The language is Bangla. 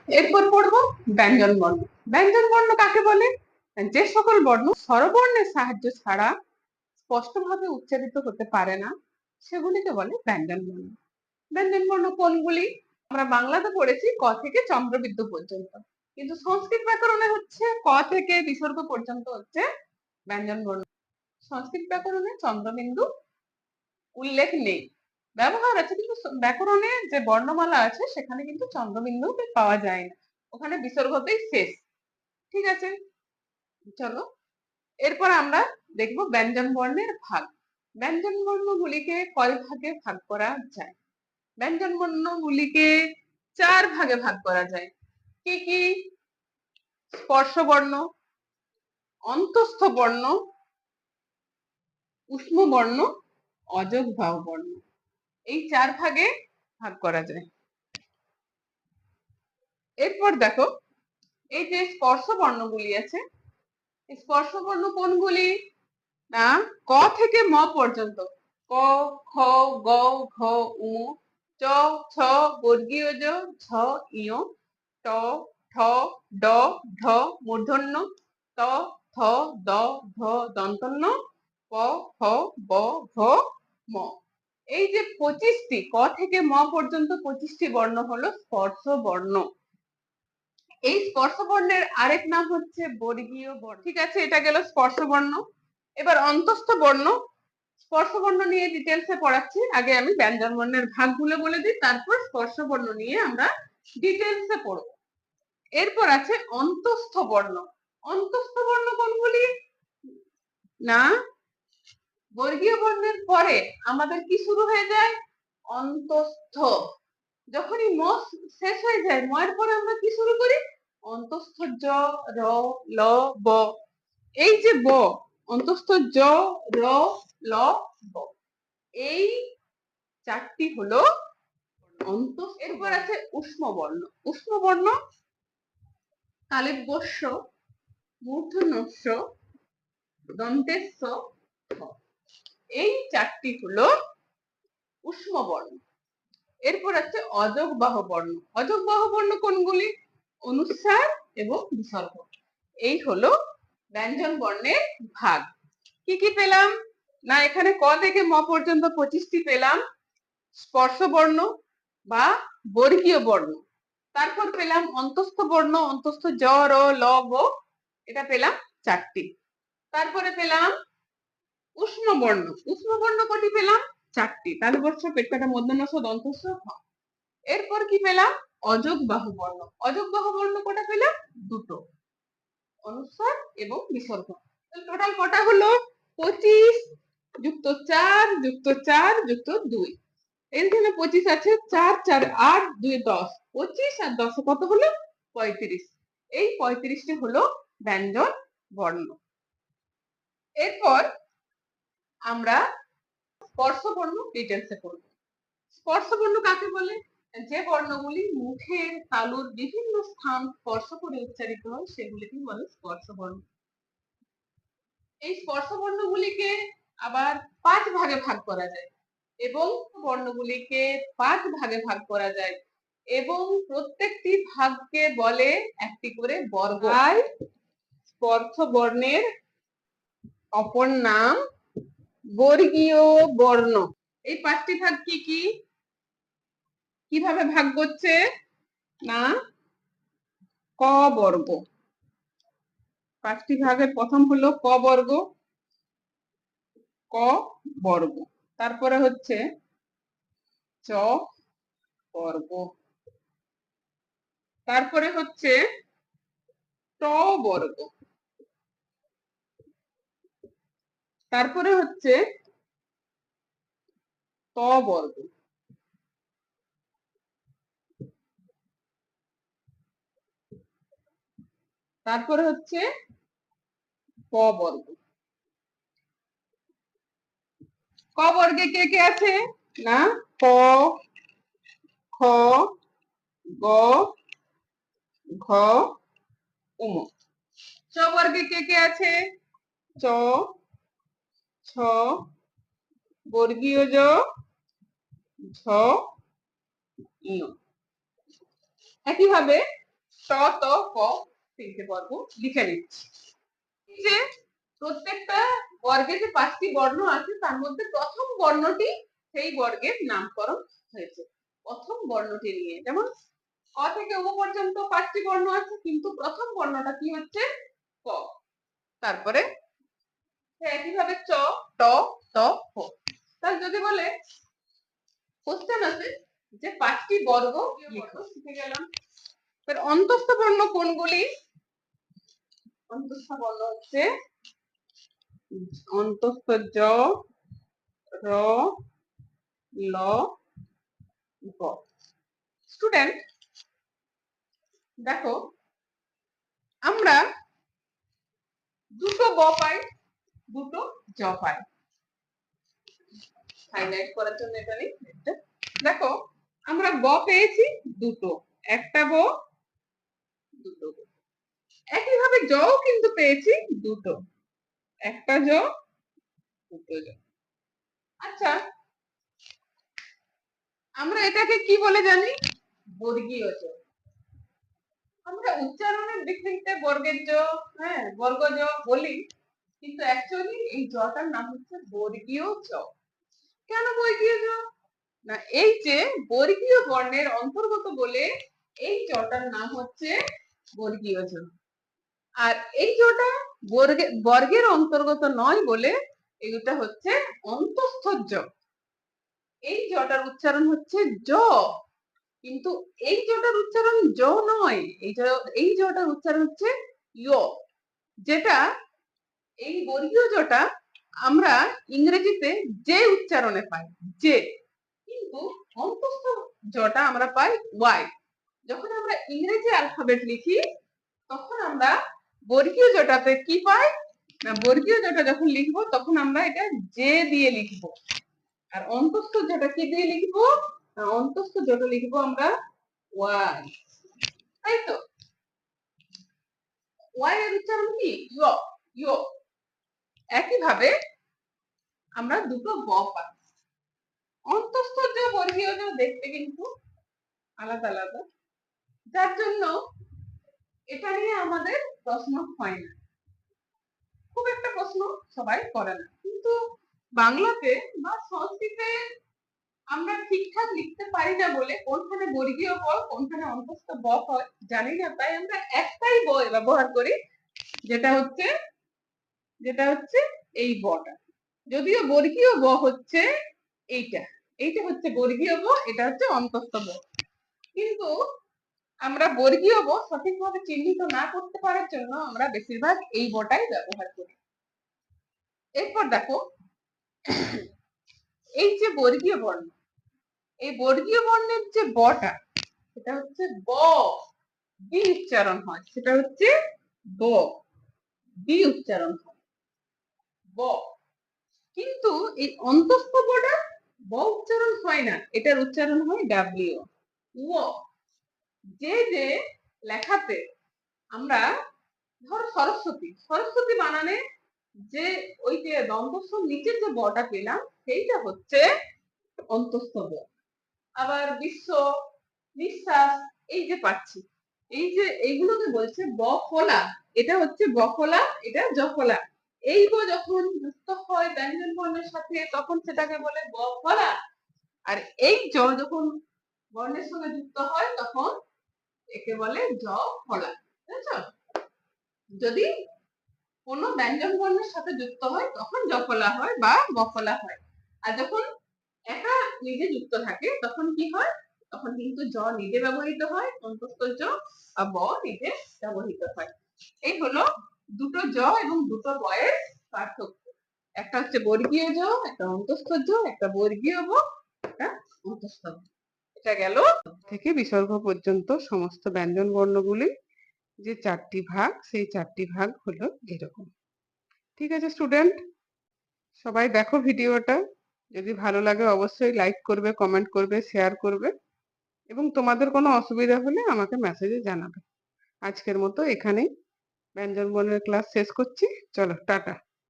এরপর পড়বো ব্যঞ্জন বর্ণ। ব্যঞ্জন বর্ণ কাকে বলে? যে সকল বর্ণ স্বরবর্ণের সাহায্য ছাড়া স্পষ্টভাবে উচ্চারিত হতে পারে না সেগুলিকে বলে ব্যঞ্জন বর্ণ। ব্যঞ্জন বর্ণ কোনগুলি? আমরা বাংলাতে পড়েছি ক থেকে চন্দ্রবিন্দু পর্যন্ত, কিন্তু সংস্কৃত ব্যাকরণে হচ্ছে ক থেকে বিসর্গ পর্যন্ত হচ্ছে ব্যঞ্জন বর্ণ। সংস্কৃত ব্যাকরণে চন্দ্রবিন্দু উল্লেখ নেই, ব্যবহার আছে, কিন্তু ব্যাকরণে যে বর্ণমালা আছে সেখানে কিন্তু চন্দ্রবিন্দু পাওয়া যায় না, ওখানে বিসর্গতেই শেষ। ঠিক আছে, চলো এরপর আমরা দেখব ব্যঞ্জন বর্ণের ভাগ। ব্যঞ্জন বর্ণগুলিকে কয় ভাগে ভাগ করা যায়? ব্যঞ্জন বর্ণগুলিকে 4 ভাগে ভাগ করা যায়। কি কি? স্পর্শ বর্ণ, অন্তঃস্থ বর্ণ, উষ্ম বর্ণ, অযোগবাহু বর্ণ, এই 4 ভাগে ভাগ করা যায়। এরপর দেখো এই যে স্পর্শ বর্ণগুলি আছে, স্পর্শ বর্ণ কোনগুলি? না, ক থেকে ম পর্যন্ত, ক, খ, গ, ঘ, উ, চ, ছ, বর্গীয় জ, ঝ, ইয়, ট, ঠ, ড, ঢ মূর্ধন্য, ত, থ, দ, ধ দন্তন্য, প, ফ, ব, ভ, ম। এই যে 25টি ক থেকে ম পর্যন্ত 25টি বর্ণ হলো স্পর্শ বর্ণ। এই স্পর্শ বর্ণের আরেক নাম হচ্ছে বর্গীয় বর্ণ। ঠিক আছে, এটা গেল স্পর্শ বর্ণ। এবার অন্তঃস্থ বর্ণ। স্পর্শ বর্ণ নিয়ে ডিটেলসে পড়াচ্ছি, আগে আমি ব্যঞ্জন বর্ণের ভাগগুলো বলে দিই, তারপর স্পর্শ বর্ণ নিয়ে আমরা ডিটেলসে পড়ব। এরপর আছে অন্তঃস্থ বর্ণ। অন্তঃস্থ বর্ণ কোনগুলি? না, বর্গীয় বর্ণের পরে আমাদের কি শুরু হয়ে যায়? অন্তঃস্থ। যখনই ম শেষ হয়ে যায়, ম এর পরে আমরা কি শুরু করি? অন্তঃস্থ জ, র, ল, ব। এই যে ব, অন্তঃস্থ জ, র, ল, ব, এই 4টি হলো অন্তঃস্থ। এরপর আছে উষ্ম বর্ণ। উষ্ম বর্ণ তালব্যস্য, মূর্ধন্যস্য, দন্তেস্য, ঠ। এই 4টি হলো উষ্ম বর্ণ। এরপর আছে অযোগবাহু বর্ণ। অযোগবাহু বর্ণ কোনগুলি? অনুস্বার এবং বিসর্গ। এই হলো ব্যঞ্জন বর্ণের ভাগ। কি কি পেলাম? না, এখানে ক থেকে ম পর্যন্ত 25টি পেলাম স্পর্শ বর্ণ বা বর্গীয় বর্ণ। তারপর পেলাম অন্তঃস্থ বর্ণ, অন্তঃস্থ জ, র, ল, ব, এটা পেলাম 4টি। তারপরে পেলাম উষ্ম বর্ণ। উষ্ম বর্ণ কটি পেলাম? 4টি, তালব্যস্য, পেটকাটা, মূর্ধন্যস্য, দন্তস্য, হ। এরপর কি পেলাম? অযোগবাহু বর্ণ। অযোগবাহু বর্ণ কটা পেলাম? 2টো, অনুস্বার এবং বিসর্গ। টোটাল কটা হলো? 25 যুক্ত 4 যুক্ত 4 যুক্ত 2। এখানে 25 আছে, 4 4 8 2 10, 25 আর 10 কত হলো? 35। এই 35টি হলো ব্যঞ্জন বর্ণ। এরপর আমরা স্পর্শ বর্ণ ডিটেলসে পড়ব। স্পর্শ বর্ণ কাকে বলে? যে বর্ণগুলি মুখের তালুর বিভিন্ন স্থান স্পর্শ করে উচ্চারিত হয় সেগুলিকে বলে স্পর্শ বর্ণ। এই স্পর্শ বর্ণগুলিকে আবার 5 ভাগে ভাগ করা যায়, এবং বর্ণগুলিকে 5 ভাগে ভাগ করা যায়, এবং প্রত্যেকটি ভাগকে বলে একটি করে বর্গ। স্পর্শ বর্ণের অপর নাম বর্গীয় বর্ণ। এই 5টি ভাগ কি কি? কিভাবে ভাগ করছে? না, ক বর্গ। 5টি ভাগের প্রথম হলো ক বর্গ, ক বর্গ। তারপরে হচ্ছে চ বর্গ, তারপরে হচ্ছে ট বর্গ, তারপরে হচ্ছে ত বর্গ, তারপরে হচ্ছে ক বর্গ। ক বর্গে কে কে আছে? না, ক, খ, গ, ঘ, উম। চ বর্গে কে কে আছে? চ, ছ, বর্গীয় জ, ঝ, ইয়। একইভাবে ট ত ক 3টে বর্গ লিখে নিচ্ছি। যে প্রত্যেকটা বর্গে যে 5টি বর্ণ আছে তার মধ্যে প্রথম বর্ণটি সেই বর্গের নামকরণ হয়েছে প্রথম বর্ণটি নিয়ে। যেমন ক থেকে ও পর্যন্ত 5টি বর্ণ আছে, কিন্তু প্রথম বর্ণটা কি হচ্ছে ক। তারপরে একইভাবে চ ট ত হ। তাহলে যদি বলে কোশ্চেন আছে যে 5টি বর্গ লিখো, শিখে গেলাম। এর অন্তস্থ বর্ণ কোনগুলি? অন্তস্থ বর্ণ হচ্ছে অন্তস্থ জ র ল গ। স্টুডেন্ট দেখো, আমরা দুটো ব পাই, দুটো জ পাই। হাইলাইট করার জন্য এটা নেই। দেখো, আমরা ব পেয়েছি দুটো, একটা ব দুটো ব। একইভাবে জও কিন্তু পেয়েছি দুটো, একটা জ দুটো জ। আচ্ছা, আমরা এটাকে কি বলে জানি? বর্গীয় জ। আমরা উচ্চারণের দিক থেকে বর্গের জ, হ্যাঁ বর্গ জ বলি, কিন্তু অ্যাকচুয়ালি এই জটার নাম হচ্ছে বর্গীয় জ। কেন বর্গীয় জ? না, এই যে বর্গীয় বর্ণের অন্তর্গত বলে এই জটার নাম হচ্ছে বর্গীয় জ। আর এই জটা বর্গের অন্তর্গত নয় বলে এইটা হচ্ছে অন্তঃস্থ জ। এই জটার উচ্চারণ হচ্ছে জ, কিন্তু এই জটার উচ্চারণ জ নয়, এই জটার উচ্চারণ হচ্ছে ইয়। যেটা এই বর্গীয় জটা আমরা ইংরেজিতে যে উচ্চারণে পাই, যে, কিন্তু অন্তঃস্থ জটা আমরা পাই ওয়াই। যখন আমরা ইংরেজি অ্যালফাবেট লিখি তখন আমরা বর্গীয় জটাতে কি পাই না, বর্গীয় জটা যখন লিখবো তখন আমরা এটা যে দিয়ে লিখবো, আর অন্তঃস্থ জটা কি দিয়ে লিখবো? অন্তঃস্থ জটা লিখবো আমরা ওয়াই, তাই তো। ওয়াই এর উচ্চারণ কি? ইয়, ইয়। একইভাবে আমরা দুটো ব পাই। অন্তঃস্থ জ বর্গীয় জ দেখতে কিন্তু আলাদা আলাদা, যার জন্য এটা নিয়ে আমাদের প্রশ্ন হয় না, খুব একটা প্রশ্ন সবাই করে না। কিন্তু বাংলাতে বা সংস্কৃতে আমরা ঠিকঠাক লিখতে পারি না বলে কোনখানে বর্গীয় ব কোনখানে অন্তঃস্থ ব হয় জানি না, তাই আমরা একটাই ব ব্যবহার করি, যেটা হচ্ছে এই বটা। যদিও বর্গীয় ব হচ্ছে এইটা, এইটা হচ্ছে বর্গীয় ব, এটা হচ্ছে অন্তঃস্থ ব। কিন্তু আমরা বর্গীয় ব সঠিকভাবে চিহ্নিত না করতে পারার জন্য আমরা বেশিরভাগ এই বটাই ব্যবহার করি। এরপর দেখো, এই যে বর্গীয় বর্ণ, এই বর্গীয় বর্ণের যে বটা সেটা হচ্ছে ব, বি উচ্চারণ হয়, সেটা হচ্ছে ব, বি উচ্চারণ হয় ব। কিন্তু এই অন্তঃস্থ বটা ব উচ্চারণ হয় না, এটার উচ্চারণ হয় ডাব্লিউ, ও। যে যে লেখাতে আমরা, ধরো সরস্বতী, সরস্বতী বানানে যে ওই যে দন্তস্থ নিচের যে বটা পেলাম সেইটা হচ্ছে অন্তঃস্থ ব। আবার বিশ্ব, নিঃশ্বাস, এই যে পাচ্ছি, এই যে এইগুলোকে বলছে বফলা, এটা হচ্ছে বফলা, এটা জফলা। এই ব যখন যুক্ত হয় ব্যঞ্জন বর্ণের সাথে তখন সেটাকে বলে বফলা, আর এই জ যখন বর্ণের সঙ্গে যুক্ত হয় তখন একে বলে জ ফলা। বুঝেছো? যদি কোনো ব্যঞ্জন বর্ণের সাথে যুক্ত হয় তখন জফলা হয় বা বফলা হয়, আর যখন একা নিজে যুক্ত থাকে তখন কি হয়? তখন কিন্তু জ নিজে ব্যবহৃত হয়, অন্তঃস্থ জ, আর ব নিজে ব্যবহৃত হয়। এই হলো দুটো জ এবং দুটো ব এর পার্থক্য। একটা হচ্ছে বর্গীয় জ, একটা অন্তঃস্থ জ, একটা বর্গীয় ব, একটা অন্তঃস্থ ব। এটা গেল থেকে বিসর্গ পর্যন্ত সমস্ত ব্যঞ্জন বর্ণগুলি যে 4টি ভাগ, সেই 4টি ভাগ হলো এরকম। ঠিক আছে স্টুডেন্ট, সবাই দেখো ভিডিওটা, যদি ভালো লাগে অবশ্যই লাইক করবে, কমেন্ট করবে, শেয়ার করবে, এবং তোমাদের কোনো অসুবিধা হলে আমাকে মেসেজে জানাবে। আজকের মতো এখানেই ব্যঞ্জন বর্ণের ক্লাস শেষ করছি। চলো টাটা।